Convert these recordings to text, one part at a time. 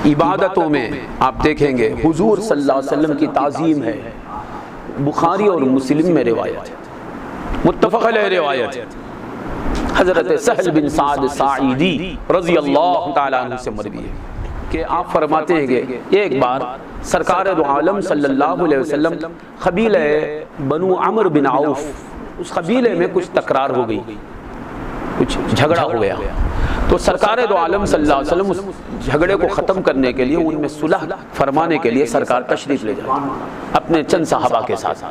عبادتوں میں آپ دیکھیں گے حضور صلی اللہ علیہ وسلم کی تعظیم ہے، بخاری اور مسلم میں روایت ہے، متفق علیہ روایت ہے، حضرت سہل بن سعد ساعدی رضی اللہ تعالیٰ عنہ سے مروی ہے کہ آپ فرماتے ہیں کہ ایک بار سرکار دو عالم صلی اللہ علیہ وسلم قبیلہ بنو عمرو بن عوف، اس قبیلے میں کچھ تکرار ہو گئی، کچھ جھگڑا ہو گیا، تو سرکار دو عالم صلی اللہ علیہ وسلم اس جھگڑے کو ختم کرنے کے لیے، ان میں صلح فرمانے کے لیے سرکار تشریف لے جاتے اپنے چند صحابہ کے ساتھ،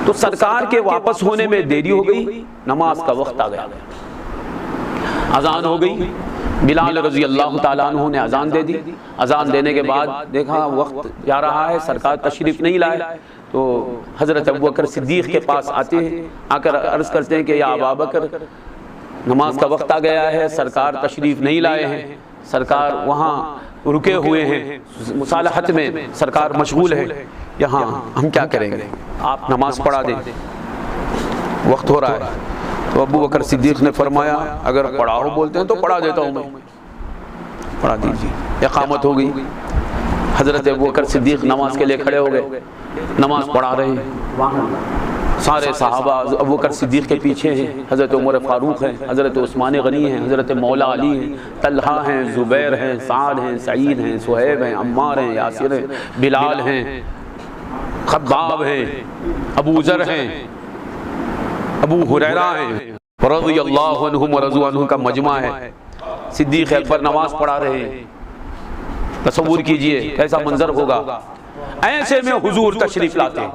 تو سرکار کے واپس ہونے میں دیری ہو گئی، نماز کا وقت آ گیا، اذان ہو گئی، بلال رضی اللہ تعالیٰ عنہ نے اذان دے دی، اذان دینے کے بعد دیکھا وقت جا رہا ہے، سرکار تشریف نہیں لائے، تو حضرت ابوبکر صدیق کے پاس آتے ہیں، آ کر عرض کرتے ہیں کہ یا ابابکر نماز کا وقت آ گیا ہے، سرکار تشریف نہیں لائے ہیں، سرکار وہاں رکے ہوئے ہیں مصالحت میں، سرکار مشغول ہے، یہاں ہم کیا کریں گے، آپ نماز پڑھا دیں، وقت ہو رہا ہے۔ تو ابوبکر صدیق نے فرمایا اگر پڑھاؤ بولتے ہیں تو پڑھا دیتا ہوں میں، پڑھا دیجیے۔ اقامت ہو گئی، حضرت ابوبکر صدیق نماز کے لیے کھڑے ہو گئے، نماز پڑھا رہے ہیں، سارے صحابہ ابوبکر صدیق کے پیچھے ہیں، حضرت عمر فاروق ہیں، حضرت عثمان غنی ہیں، حضرت مولا علی ہیں، طلحہ ہیں، زبیر ہیں، سعد ہیں، سعید ہیں، صہیب ہیں، عمار ہیں، یاسر ہیں، بلال ہیں، خباب ہیں، ابو ذر ہیں، ابو ہریرہ ہیں، رضی اللہ عنہم ورضوا عنہ کا مجمع ہے، صدیق اکبر نماز پڑھا رہے ہیں، تصور کیجئے کیسا منظر ہوگا، ایسے میں حضور تشریف لاتے ہیں،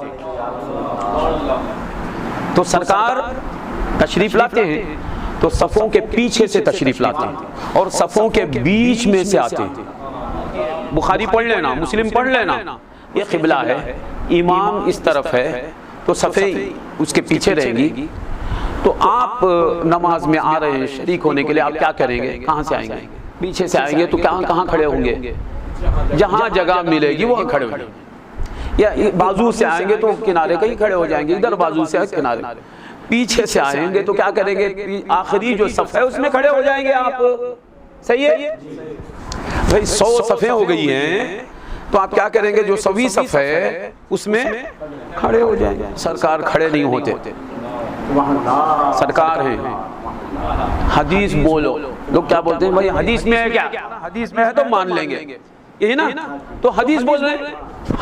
تو سرکار تشریف لاتے ہیں تو صفوں کے پیچھے سے تشریف لاتے ہیں اور صفوں کے بیچ میں سے آتے ہیں۔ بخاری پڑھ لینا، مسلم پڑھ لینا، یہ قبلہ ہے، امام اس طرف ہے تو صفیں اس کے پیچھے رہیں گی، تو آپ نماز میں آ رہے ہیں شریک ہونے کے لیے، آپ کیا کریں گے، کہاں سے آئیں گے، پیچھے سے آئیں گے تو کہاں کھڑے ہوں گے، جہاں جگہ ملے گی وہاں کھڑے ہوں گے، یا بازو سے آئیں گے تو کنارے کہیں کھڑے ہو جائیں گے، ادھر بازو سے کنارے، پیچھے سے آئیں گے تو کیا کریں گے، آخری جو صف ہے اس میں کھڑے ہو جائیں گے آپ، صحیح ہے بھائی، 100 صفیں ہو گئی ہیں تو آپ کیا کریں گے، جو 100ویں صف ہے اس میں کھڑے ہو جائیں گے۔ سرکار کھڑے نہیں ہوتے، سرکار ہیں، حدیث بولو، لوگ کیا بولتے ہیں بھائی حدیث میں ہے، کیا حدیث میں ہے تو مان لیں گے، یہی نا، تو حدیث بول رہے ہیں،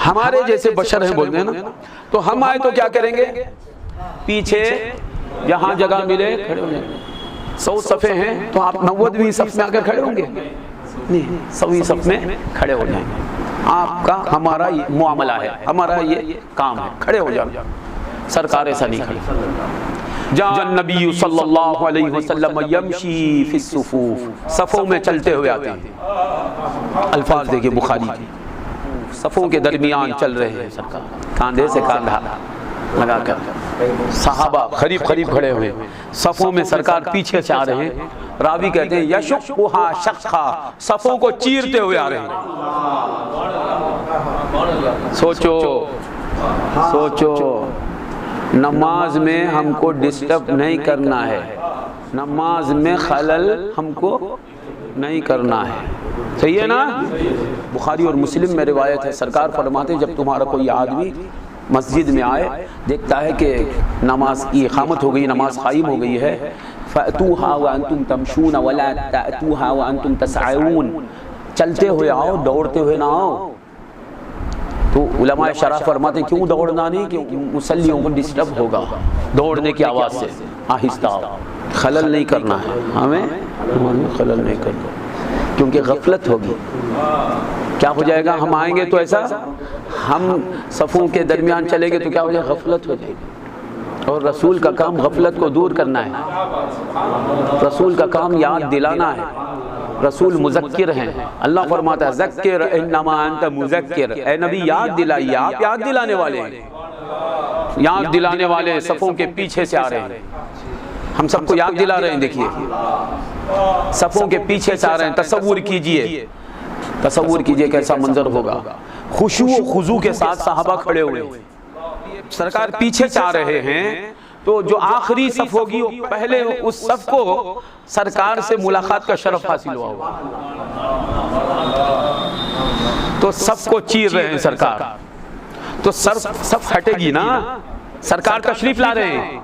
ہمارے جیسے بشر ہیں بولتے ہیں نا، تو ہم آئے تو کیا کریں گے، پیچھے جہاں جگہ ملے کھڑے ہو جائیں گے۔ 100 صفیں ہیں تو آپ 90ویں صف میں آ کر کھڑے ہوں گے، نہیں 100ویں صف میں کھڑے ہو جائیں گے، آپ کا ہمارا یہ معاملہ ہے، ہمارا یہ کام ہے، کھڑے ہو جائیں۔ سرکار ایسا نہیں کھڑے، جاء النبی صلی اللہ علیہ وسلم یمشی فی الصفوف، صفوں میں چلتے ہوئے آتے ہیں، الفاظ دیکھیں بخاری کی، صفوں کے درمیان چل رہے ہیں سرکار، کاندھے سے کاندھا لگا کر، صحابہ قریب کھڑے ہوئے، صفوں میں سرکار پیچھے سے آ رہے ہیں، راوی کہتے ہیں یشقھا شقھا، صفوں کو چیرتے ہوئے آ رہے ہیں۔ سوچو نماز میں ہم کو ڈسٹرب نہیں کرنا ہے، نماز میں خلل ہم کو نہیں کرنا ہے، صحیح ہے نا؟ بخاری اور مسلم میں روایت ہے، سرکار فرماتے ہیں جب تمہارا کوئی آدمی مسجد میں آئے، دیکھتا ہے کہ نماز کی اقامت ہو گئی، نماز قائم ہو گئی ہے، فَأْتُوهَا وَأَنْتُمْ تَمْشُونَ وَلَا تَأْتُوهَا وَأَنْتُمْ تَسْعَوْنَ، چلتے ہوئے آؤ، دوڑتے ہوئے نہ آؤ۔ تو علماء شرح فرماتے ہیں کیوں دوڑنا نہیں، کہ مصلیوں کو ڈسٹرب ہوگا، دوڑنے کی آواز سے آہستہ آؤ، خلل نہیں کرنا ہے، ہمیں خلل نہیں کرنا، کیونکہ غفلت ہوگی، کیا ہو جائے گا، ہم آئیں گے تو ایسا، ہم صفوں کے درمیان چلیں گے تو کیا ہو جائے گا، غفلت ہو جائے گی، اور رسول کا کام غفلت کو دور کرنا ہے، رسول کا کام یاد دلانا ہے، رسول مذکر ہیں، اللہ فرماتا ہے ذکر انما انت مذکر، اے نبی یاد دلائیے، آپ یاد دلانے والے ہیں، یاد دلانے والے صفوں کے پیچھے سے آ رہے ہیں، ہم سب کو یاد دلا رہے ہیں، دیکھیے صفوں کے پیچھے سے آ رہے ہیں، تصور کیجئے کیسا منظر ہوگا، خشوع و خضوع کے ساتھ صحابہ کھڑے ہوئے، سرکار پیچھے سے آ رہے ہیں، تو جو آخری صف ہوگی پہلے اس صف کو سرکار سے ملاقات کا شرف حاصل ہوا ہوگا، تو صف کو چیر رہے ہیں سرکار، تو صف ہٹے گی نا، سرکار تشریف لا رہے ہیں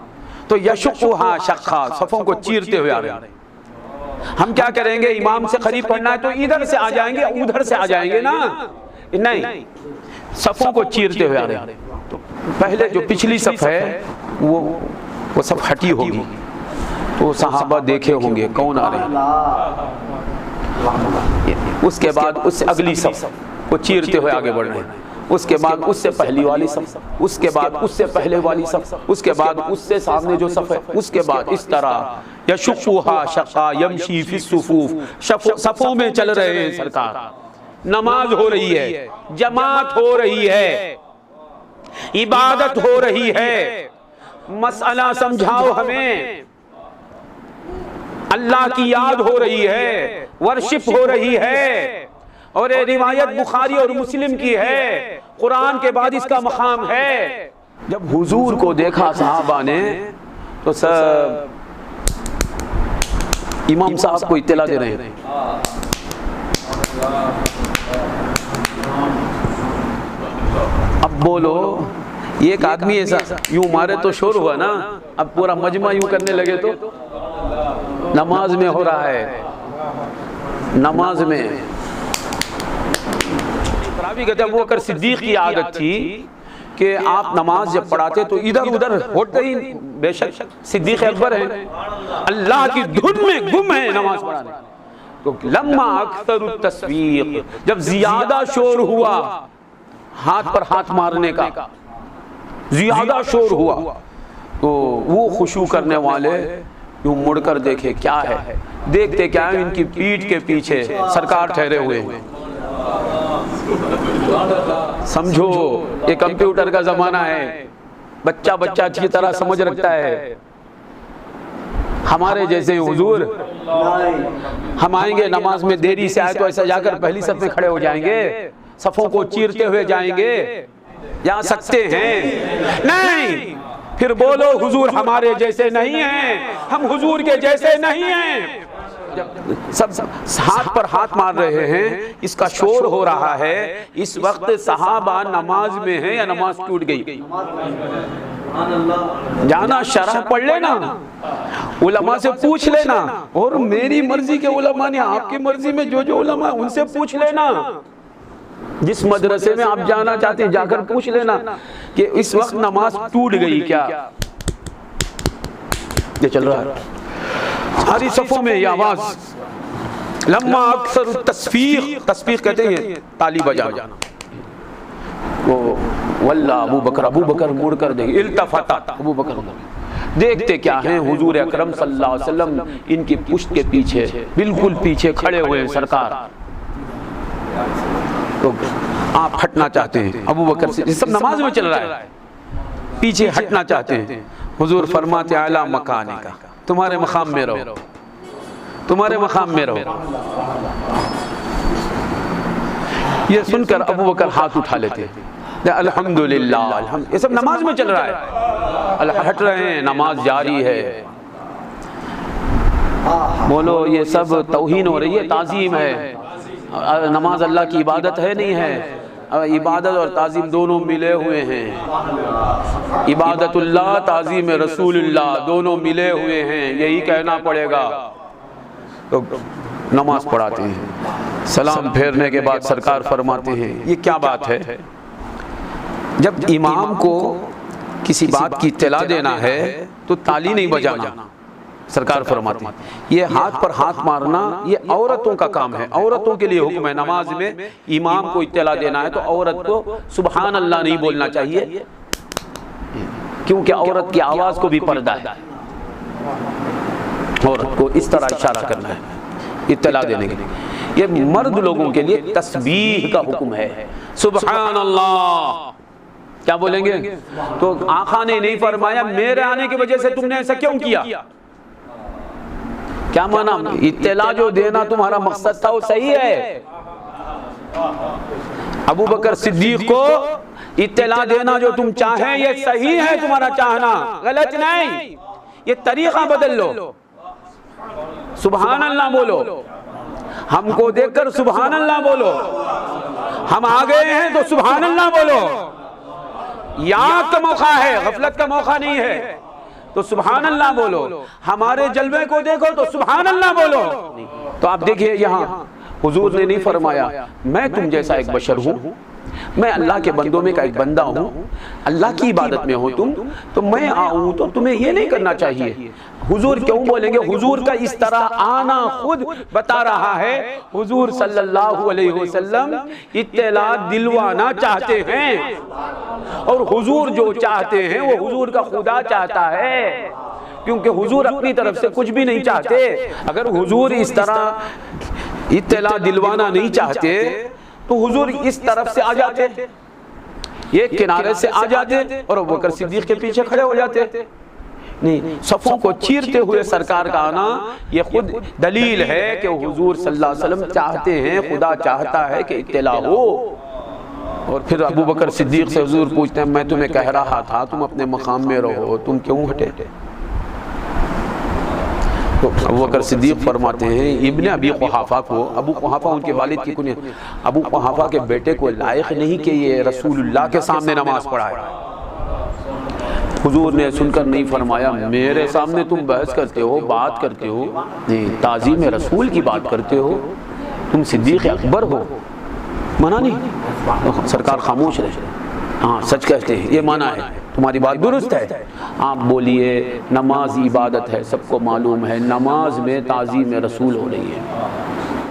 تو یشقھا شقا، صفوں کو چیرتے ہوئے آ رہے ہیں۔ ہم کیا کریں گے، امام سے قریب پڑھنا ہے تو ادھر سے آ جائیں گے، ادھر سے آ جائیں گے نا، نہیں، صفوں کو چیرتے ہوئے آ رہے ہیں۔ تو پہلے جو پچھلی صف ہے وہ صف ہٹی ہوگی، تو صحابہ دیکھے ہوں گے کون آ رہے ہیں، اس کے بعد اس سے اگلی صف کو چیرتے ہوئے آگے بڑھ رہے ہیں، اس کے بعد اس سے پہلی والی صف، اس کے بعد اس سے پہلے والی صف، اس کے بعد اس سے سامنے جو صف ہے، اس کے بعد اس طرح یشقھا شقا یمشی فی الصفوف، صفوں میں چل رہے ہیں سرکار، نماز ہو رہی ہے، جماعت ہو رہی ہے، عبادت ہو رہی ہے، مسئلہ سمجھاؤ ہمیں، اللہ کی یاد ہو رہی ہے، ورشپ ہو رہی ہے، اور یہ روایت بخاری اور مسلم کی ہے، قرآن کے بعد اس کا مقام ہے۔ جب حضور کو دیکھا صحابہ نے تو سب امام صاحب کو اطلاع دے رہے ہیں، اب بولو، ایک آدمی ایسا یوں مارے تو شور ہوا نا، اب پورا مجمع یوں کرنے لگے تو نماز میں ہو رہا ہے، نماز میں راوی کہتے ہیں ابو بکر صدیق کی عادت تھی کہ آپ نماز جب پڑھاتے تو ادھر ادھر ہوتے ہی، بے شک صدیق اکبر ہیں، اللہ کی دھن میں گم ہیں نماز پڑھانے، تو لما اکثر التسبیق، جب زیادہ شور ہوا ہاتھ پر ہاتھ مارنے کا، زیادہ شور ہوا تو وہ خشوع کرنے والے یوں مڑ کر دیکھے کیا ہے، دیکھتے کیا ہے، ان کی پیٹھ کے پیچھے سرکار ٹھہرے ہوئے ہیں۔ سمجھو یہ کمپیوٹر کا زمانہ ہے، بچہ بچہ اچھی طرح سمجھ رکھتا ہے، ہمارے جیسے حضور ہم آئیں گے نماز میں دیری سے آئے تو ایسا جا کر پہلی صف میں کھڑے ہو جائیں گے، صفوں کو چیرتے ہوئے جائیں گے، جا سکتے ہیں؟ نہیں، پھر بولو حضور ہمارے جیسے نہیں ہیں، ہم حضور کے جیسے نہیں ہیں۔ سب ہاتھ پر ہاتھ مار رہے ہیں، اس کا شور ہو رہا ہے، اس وقت صحابہ نماز میں ہیں یا نماز ٹوٹ گئی؟ جانا شرح پڑھ لینا، علماء سے پوچھ لینا، اور میری مرضی کے علماء نے آپ کی مرضی میں جو علماء ان سے پوچھ لینا، جس مدرسے میں آپ جانا چاہتے ہیں جا کر پوچھ لینا کہ اس وقت نماز ٹوٹ گئی کیا؟ یہ چل رہا ہے ساری صفوں میں یہ آواز، لما اکثر التصفیق، تصفیق کہتے ہیں تالی بجانا، واللہ ابو بکر مڑ کر دیکھے، التفت ابو بکر دیکھتے کیا ہیں، حضور اکرم صلی اللہ علیہ وسلم ان کی پشت کے پیچھے بالکل پیچھے کھڑے ہوئے ہیں سرکار، تو آپ ہٹنا چاہتے ہیں، ابو بکر سے یہ سب نماز میں چل رہا ہے، پیچھے ہٹنا چاہتے ہیں، حضور فرماتے اعلیٰ مکانے کا، تمہارے مقام میں رہو، تمہارے مقام میں رہو۔ یہ سن کر ابو بکر ہاتھ اٹھا لیتے ہیں، الحمدللہ، یہ سب نماز میں چل رہا ہے، ہٹ رہے ہیں، نماز جاری ہے۔ بولو یہ سب توہین ہو رہی ہے، تعظیم ہے، نماز اللہ کی عبادت ہے نہیں ہے؟ عبادت اور تعظیم دونوں ملے ہوئے ہیں، عبادت اللہ تعظیم رسول اللہ دونوں ملے ہوئے ہیں، یہی کہنا پڑے گا۔ تو نماز پڑھاتے ہیں، سلام پھیرنے کے بعد سرکار فرماتے ہیں یہ کیا بات ہے؟ جب امام کو کسی بات کی اطلاع دینا ہے تو تالی نہیں بجانا، سرکار فرماتے ہیں یہ ہاتھ پر ہاتھ مارنا یہ عورتوں کا کام ہے، عورتوں کے لیے حکم ہے، نماز میں امام کو اطلاع دینا ہے تو عورت کو سبحان اللہ نہیں بولنا چاہیے، کیونکہ عورت کی آواز کو بھی پردہ ہے، عورت کو اس طرح اشارہ کرنا ہے اطلاع دینے کے لیے۔ یہ مرد لوگوں کے لیے تسبیح کا حکم ہے، سبحان اللہ کیا بولیں گے؟ تو آقا نے نہیں فرمایا میرے آنے کی وجہ سے تم نے ایسا کیوں کیا، کیا مانا؟ اطلاع جو دینا تمہارا مقصد تھا وہ صحیح ہے، ابو بکر صدیق کو اطلاع دینا جو تم چاہیں یہ صحیح ہے، تمہارا چاہنا غلط نہیں، یہ طریقہ بدل لو، سبحان اللہ بولو، ہم کو دیکھ کر سبحان اللہ بولو، ہم آ گئے ہیں تو سبحان اللہ بولو، یاد کا موقع ہے، غفلت کا موقع نہیں ہے، تو سبحان اللہ بولو، ہمارے جلوے کو دیکھو تو سبحان اللہ بولو۔ تو آپ دیکھئے یہاں حضور نے نہیں فرمایا میں تم جیسا ایک بشر ہوں، میں اللہ کے بندوں میں کا ایک بندہ ہوں، اللہ کی عبادت میں ہو تم، تو میں آؤں تو تمہیں یہ نہیں کرنا چاہیے۔ حضور کیوں بولیں گے؟ حضور کا اس طرح آنا خود بتا رہا ہے حضور صلی اللہ علیہ وسلم اطلاع دلوانا چاہتے ہیں، اور حضور جو چاہتے ہیں وہ حضور کا خدا چاہتا ہے، کیونکہ حضور اپنی طرف سے کچھ بھی نہیں چاہتے۔ اگر حضور اس طرح اطلاع دلوانا نہیں چاہتے تو حضور اس طرف سے آ جاتے، یہ کنارے سے آ جاتے اور ابوبکر صدیق کے پیچھے کھڑے ہو جاتے۔ نہیں، صفوں کو چیرتے ہوئے سرکار کا آنا یہ خود دلیل ہے کہ حضور صلی اللہ علیہ وسلم چاہتے ہیں، خدا چاہتا ہے کہ اطلاع ہو۔ اور پھر ابوبکر صدیق سے حضور پوچھتے ہیں میں تمہیں کہہ رہا تھا تم اپنے مقام میں رہو، تم کیوں ہٹے؟ ابوبکر صدیق فرماتے ہیں ابن ابی قحافہ کو، ابو قحافہ ان کے والد کی کنیت، ابو قحافہ کے بیٹے کو لائق نہیں کہ یہ رسول اللہ کے سامنے نماز پڑھائے۔ حضور نے سن کر نہیں فرمایا میرے سامنے تم بحث کرتے ہو، بات کرتے ہو، تعظیم رسول کی بات کرتے ہو، تم صدیق اکبر ہو، منع نہیں، سرکار خاموش رہے، ہاں سچ کہتے ہیں، یہ معنی ہے، تمہاری بات درست ہے، آپ بولیے نماز عبادت ہے، سب کو معلوم ہے، نماز میں تعظیم رسول ہو رہی ہے۔